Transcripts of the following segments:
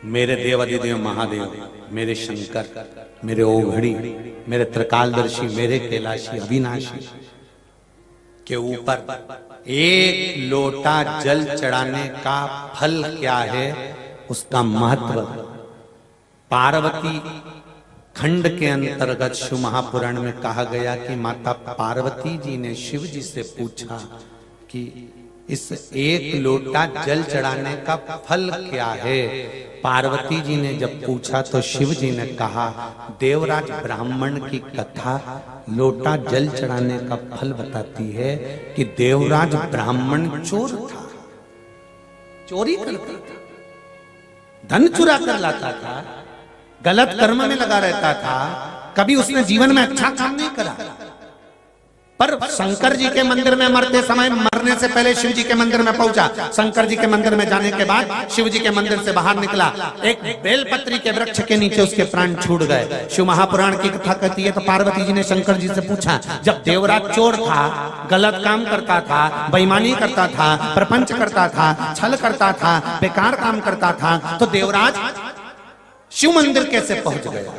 मेरे देवादिदेव महादेव, मेरे शंकर, मेरे ओघड़ी, मेरे त्रिकालदर्शी, मेरे कैलाशी अविनाशी के ऊपर एक लोटा जल चढ़ाने का फल क्या है, उसका महत्व पार्वती खंड के अंतर्गत शिव महापुराण में कहा गया कि माता पार्वती जी ने शिव जी से पूछा कि इस एक लोटा जल चढ़ाने का फल क्या है। पार्वती जी ने जब पूछा तो शिव जी ने कहा, देवराज ब्राह्मण की कथा लोटा जल चढ़ाने का फल बताती है कि देवराज ब्राह्मण चोर था, चोरी करता था, धन चुरा कर लाता था, गलत कर्म में लगा रहता था, कभी उसने जीवन में अच्छा काम नहीं करा। पर शंकर जी के मंदिर में मरते समय, मरने से पहले शिव जी के मंदिर में पहुंचा। शंकर जी के मंदिर में जाने के बाद शिव जी के मंदिर से बाहर निकला, एक बेलपत्री के वृक्ष के नीचे उसके प्राण छूट गए। शिव महापुराण की कथा कहती है तो पार्वती जी ने शंकर जी से पूछा, जब देवराज चोर था, गलत काम करता था, बेईमानी करता था, प्रपंच करता था, छल करता था, बेकार काम करता था, तो देवराज शिव मंदिर कैसे पहुंच गया?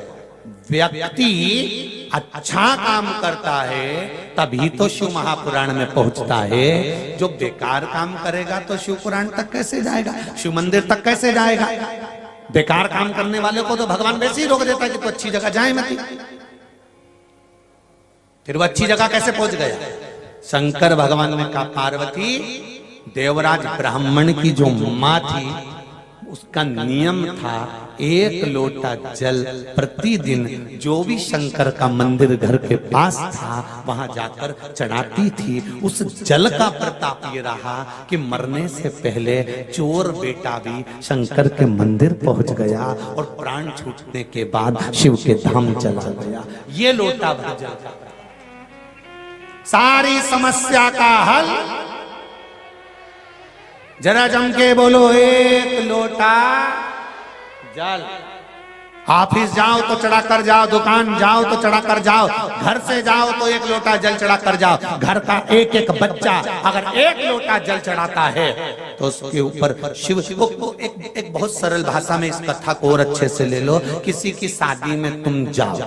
व्यक्ति अच्छा काम करता है तभी तो शिव महापुराण में पहुंचता है। जो बेकार काम करेगा तो शिव पुराण तक कैसे जाएगा, शिव मंदिर तक कैसे जाएगा? बेकार काम करने वाले को तो भगवान वैसे ही रोक देता है कि तू अच्छी जगह जाए मत। फिर वो अच्छी जगह कैसे पहुंच गया? शंकर भगवान ने कहा, पार्वती देवराज ब्राह्मण की जो मां थी उसका नियम था, एक लोटा जल प्रतिदिन जो भी शंकर का मंदिर घर के पास था वहां जाकर चढ़ाती थी। उस जल का प्रताप ये रहा कि मरने से पहले चोर बेटा भी शंकर के मंदिर पहुंच गया और प्राण छूटने के बाद शिव के धाम चला गया। ये लोटा भर जल का सारी समस्या का हल। जरा जम के बोलो, एक लोटा जल। ऑफिस जाओ तो चढ़ा कर जाओ, दुकान जाओ तो चढ़ा कर जाओ, घर से जाओ तो एक लोटा जल चढ़ा कर जाओ। घर का एक एक बच्चा अगर एक लोटा जल चढ़ाता है तो उसके ऊपर शिव एक बहुत सरल भाषा में इस कथा को और अच्छे से ले लो। किसी की शादी में तुम जाओ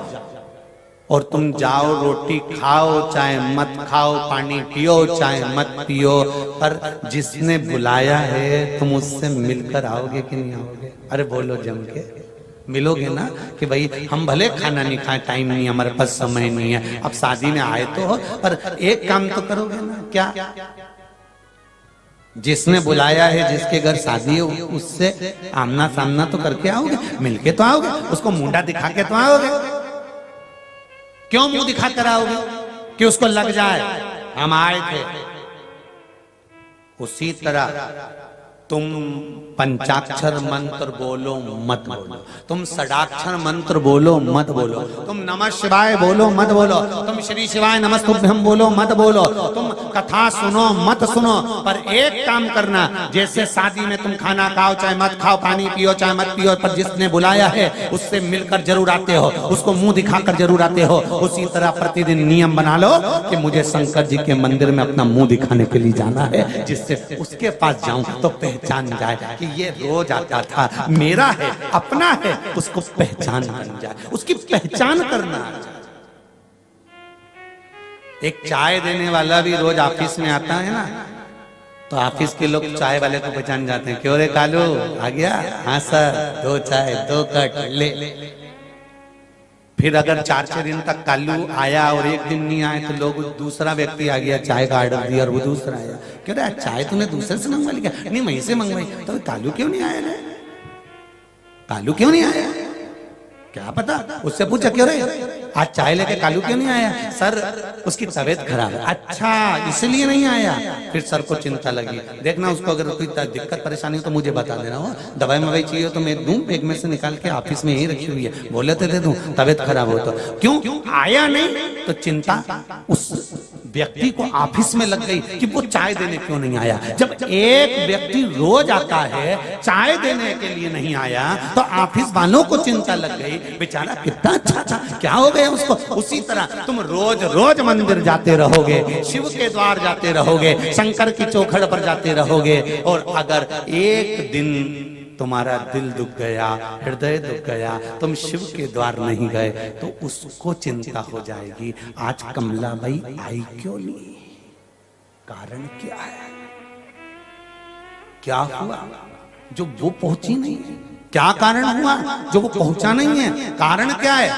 और तुम जाओ, रोटी खाओ चाहे मत खाओ, पानी पियो चाहे मत पियो, पर जिसने बुलाया है तुम उससे मिलकर आओगे कि नहीं आओगे? अरे बोलो जम के, मिलोगे ना कि भाई हम भले खाना नहीं खाए, टाइम नहीं, हमारे पास समय नहीं है, अब शादी में आए तो हो, पर एक काम तो करोगे ना? क्या? जिसने बुलाया है, जिसके घर शादी है, उससे आमना सामना तो करके आओगे, मिलके तो आओगे, उसको मुंडा दिखा के तो आओगे। क्यों मुंह दिखा कर आओगे? कि उसको लग जाए हम आए थे। उसी तरह तुम पंचाक्षर मंत्र बोलो मत बोलो, तुम षडाक्षर मंत्र बोलो मत बोलो, तुम नमः शिवाय बोलो मत बोलो, तुम श्री शिवाय नमस्तुभ्यम बोलो मत बोलो, तुम कथा सुनो मत सुनो, पर एक काम करना, जैसे शादी में तुम खाना खाओ चाहे मत खाओ, पानी पियो चाहे मत पियो, पर जिसने बुलाया है उससे मिलकर जरूर आते हो, उसको मुंह दिखाकर जरूर आते हो। उसी तरह प्रतिदिन नियम बना लो कि मुझे शंकर जी के मंदिर में अपना मुंह दिखाने के लिए जाना है, जिससे उसके पास जाऊं तो पहचान जाए कि ये रोज आता था, मेरा है, अपना है, उसको पहचान बन जाए, उसकी पहचान करना। एक चाय देने वाला भी रोज ऑफिस में आता है ना, तो ऑफिस के लोग चाय वाले को पहचान जाते हैं। क्यों रे कालू आ गया? हाँ सर, 2 चाय 2 कट ले। फिर अगर 4-6 दिन तक कालू आया और एक दिन नहीं आए तो लोग, दूसरा व्यक्ति आ गया, चाय का ऑर्डर दिया और वो दूसरा आया, क्यों रे चाय तूने दूसरे से मंगवा ली क्या? नहीं वहीं से मंगवाई। तो कालू क्यों नहीं आया रे? कालू क्यों नहीं आया? क्या पता, उससे पूछा क्यों रे आज चाय लेके कालू क्यों नहीं आया? सर उसकी तबीयत खराब है। अच्छा इसलिए नहीं आया। फिर सर को चिंता लगी, देखना उसको अगर कोई दिक्कत परेशानी हो तो मुझे बता देना, हो दवाई मवाई चाहिए तो मैं दूं, बैग में से निकाल के ऑफिस में ही रखी हुई है, बोले तो दे दूं, तबीयत खराब हो तो। क्यों आया नहीं? तो चिंता उस व्यक्ति को ऑफिस में लग गई कि वो चाय देने क्यों नहीं आया। जब एक व्यक्ति रोज आता है, चाय देने के लिए नहीं आया, तो ऑफिस वालों को चिंता लग गई, बेचारा कितना अच्छा था, क्या हो गया उसको। उसी तरह तुम रोज रोज मंदिर जाते रहोगे, शिव के द्वार जाते रहोगे, शंकर की चौखट पर जाते रहोगे, और अगर एक दिन तुम्हारा दिल दुख गया, हृदय दुख गया, तुम शिव के द्वार नहीं गए तो उसको चिंता हो जाएगी। आज कमलाबाई आई क्यों नहीं? कारण क्या है? क्या हुआ जो वो पहुंची नहीं? क्या कारण हुआ जो वो पहुंचा नहीं है? कारण क्या है?